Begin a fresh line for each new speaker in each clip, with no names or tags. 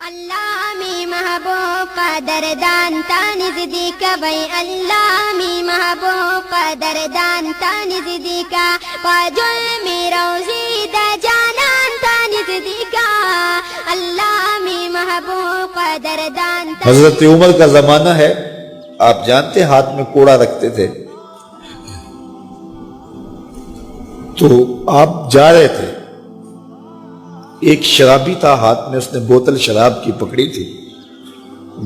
اللہ می محبوب قدردان تانی زدیکا بھئی اللہ می محبوب قدردان تانی زدیکا پاجل می روزی دا جانان تانی زدیکا اللہ می محبوب قدردان تانی.
حضرت عمر کا زمانہ ہے، آپ جانتے ہیں ہاتھ میں کوڑا رکھتے تھے، تو آپ جا رہے تھے، ایک شرابی تھا، ہاتھ میں اس نے بوتل شراب کی پکڑی تھی،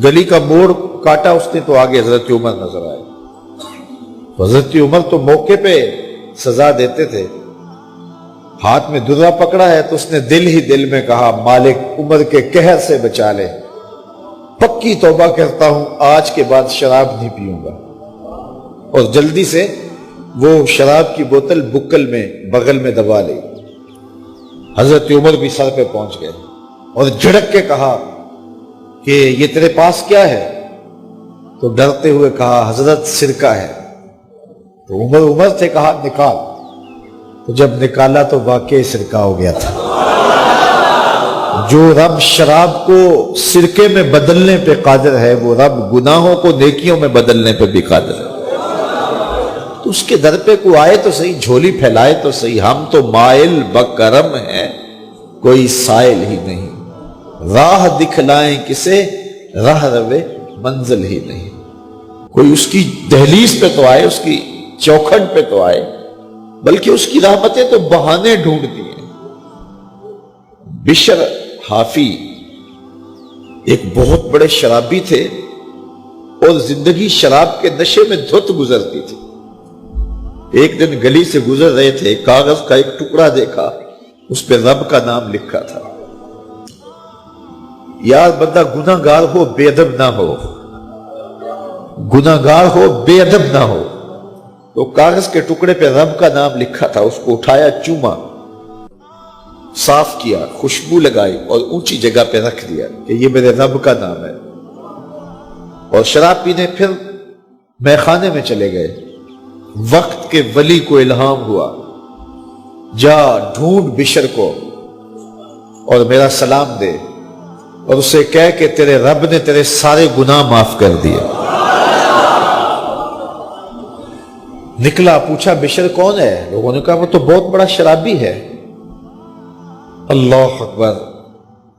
گلی کا موڑ کاٹا اس نے تو آگے حضرت عمر نظر آئے. حضرت عمر تو موقع پہ سزا دیتے تھے، ہاتھ میں درہ پکڑا ہے تو اس نے دل ہی دل میں کہا مالک عمر کے قہر سے بچا لے، پکی توبہ کرتا ہوں آج کے بعد شراب نہیں پیوں گا. اور جلدی سے وہ شراب کی بوتل بکل میں بغل میں دبا لی. حضرت عمر بھی سر پہ پہنچ گئے اور جھڑک کے کہا کہ یہ تیرے پاس کیا ہے؟ تو ڈرتے ہوئے کہا حضرت سرکہ ہے. تو عمر سے کہا نکال. تو جب نکالا تو واقعی سرکہ ہو گیا تھا. جو رب شراب کو سرکے میں بدلنے پہ قادر ہے، وہ رب گناہوں کو نیکیوں میں بدلنے پہ بھی قادر ہے. تو اس کے در پہ کوئی آئے تو صحیح، جھولی پھیلائے تو صحیح. ہم تو مائل بکرم ہیں، کوئی سائل ہی نہیں. راہ دکھلائیں کسے، راہ روے منزل ہی نہیں. کوئی اس کی دہلیز پہ تو آئے، اس کی چوکھٹ پہ تو آئے، بلکہ اس کی رحمتیں تو بہانے ڈھونڈتی ہیں. بشر حافی ایک بہت بڑے شرابی تھے اور زندگی شراب کے نشے میں دھت گزرتی تھی. ایک دن گلی سے گزر رہے تھے، کاغذ کا ایک ٹکڑا دیکھا، اس پہ رب کا نام لکھا تھا. یار بندہ گناہ گار ہو بے ادب نہ ہو، گناہ گار ہو بے ادب نہ ہو. تو کاغذ کے ٹکڑے پہ رب کا نام لکھا تھا، اس کو اٹھایا، چوما، صاف کیا، خوشبو لگائی اور اونچی جگہ پہ رکھ دیا کہ یہ میرے رب کا نام ہے. اور شراب پینے پھر میخانے میں چلے گئے. وقت کے ولی کو الہام ہوا، جا ڈھونڈ بشر کو اور میرا سلام دے اور اسے کہہ کہ تیرے رب نے تیرے سارے گناہ معاف کر دیے. نکلا، پوچھا بشر کون ہے؟ لوگوں نے کہا وہ تو بہت بڑا شرابی ہے. اللہ اکبر.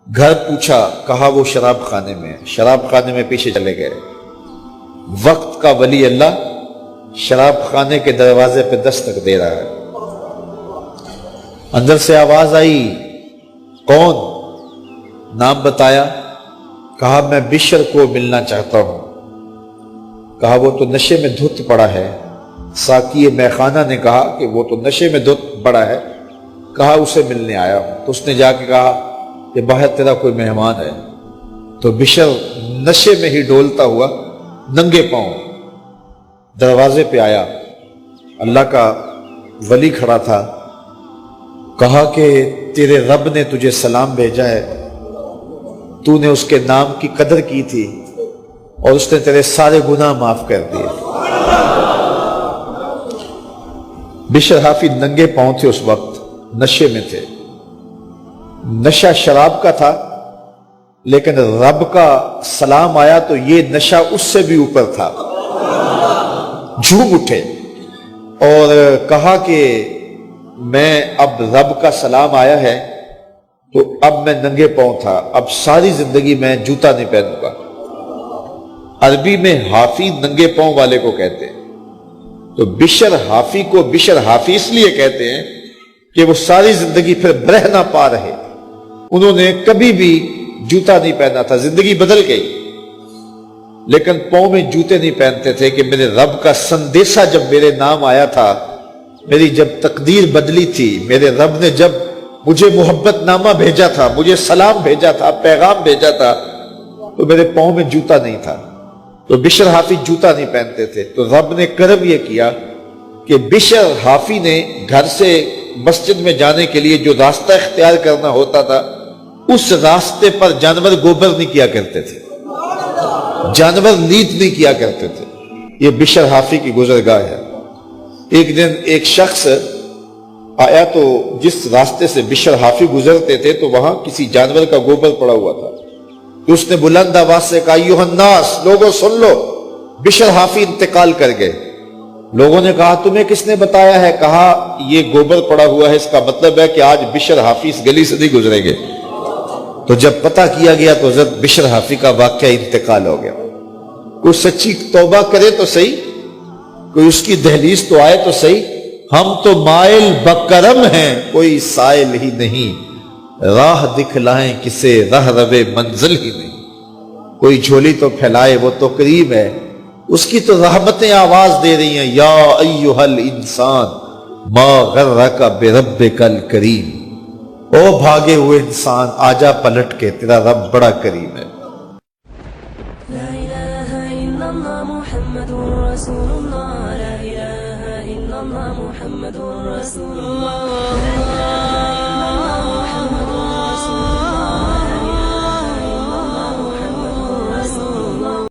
گھر پوچھا، کہا وہ شراب خانے میں. شراب خانے میں پیچھے چلے گئے. وقت کا ولی اللہ شراب خانے کے دروازے پہ دستک دے رہا ہے. اندر سے آواز آئی، کون؟ نام بتایا. کہا میں بشر کو ملنا چاہتا ہوں. کہا وہ تو نشے میں دھت پڑا ہے. ساقی میخانہ نے کہا کہ وہ تو نشے میں دھت پڑا ہے. کہا اسے ملنے آیا ہوں. تو اس نے جا کے کہا کہ باہر تیرا کوئی مہمان ہے. تو بشر نشے میں ہی ڈولتا ہوا ننگے پاؤں دروازے پہ آیا. اللہ کا ولی کھڑا تھا. کہا کہ تیرے رب نے تجھے سلام بھیجا ہے، تو نے اس کے نام کی قدر کی تھی اور اس نے تیرے سارے گناہ معاف کر دیے. بشر حافی ننگے پاؤں تھے، اس وقت نشے میں تھے. نشہ شراب کا تھا، لیکن رب کا سلام آیا تو یہ نشہ اس سے بھی اوپر تھا. جھوم اٹھے اور کہا کہ میں اب رب کا سلام آیا ہے تو اب میں ننگے پاؤں تھا، اب ساری زندگی میں جوتا نہیں پہنوں گا. عربی میں حافی ننگے پاؤں والے کو کہتے ہیں. تو بشر حافی کو بشر حافی اس لیے کہتے ہیں کہ وہ ساری زندگی پھر برہ نہ پا رہے. انہوں نے کبھی بھی جوتا نہیں پہنا تھا، زندگی بدل گئی، لیکن پاؤں میں جوتے نہیں پہنتے تھے کہ میرے رب کا سندیسہ جب میرے نام آیا تھا، میری جب تقدیر بدلی تھی، میرے رب نے جب مجھے محبت نامہ بھیجا تھا، مجھے سلام بھیجا تھا، پیغام بھیجا تھا، تو میرے پاؤں میں جوتا نہیں تھا. تو بشر حافی جوتا نہیں پہنتے تھے. تو رب نے کرم یہ کیا کہ بشر حافی نے گھر سے مسجد میں جانے کے لیے جو راستہ اختیار کرنا ہوتا تھا، اس راستے پر جانور گوبر نہیں کیا کرتے تھے، جانور لیت نہیں کیا کرتے تھے. یہ بشر حافی کی گزرگاہ ہے. ایک دن ایک شخص آیا تو جس راستے سے بشر حافی گزرتے تھے تو وہاں کسی جانور کا گوبر پڑا ہوا تھا. اس نے بلند آواز سے کہا ایھا الناس، لوگوں سن لو، بشر حافی انتقال کر گئے۔ لوگوں نے کہا تمہیں کس نے بتایا ہے؟ کہا یہ گوبر پڑا ہوا ہے، اس کا مطلب ہے کہ آج بشر حافی اس گلی سے نہیں گزریں گے۔ تو جب پتہ کیا گیا تو حضرت بشر حافی کا واقعہ انتقال ہو گیا۔ کوئی سچی توبہ کرے تو صحیح، کوئی اس کی دہلیز تو آئے تو صحیح۔ ہم تو مائل بکرم ہیں، کوئی سائل ہی نہیں، راہ دکھلائیں کسے راہ روے منزل ہی نہیں۔ کوئی جھولی تو پھیلائے وہ تو قریب ہے، اس کی تو رحمتیں آواز دے رہی ہیں، یا ایھا الانسان ما غرک بربک الکریم، او بھاگے ہوئے انسان آجا پلٹ کے، تیرا رب بڑا کریم ہے۔
لا إله إلا الله محمد رسول الله، لا إله إلا الله محمد رسول الله۔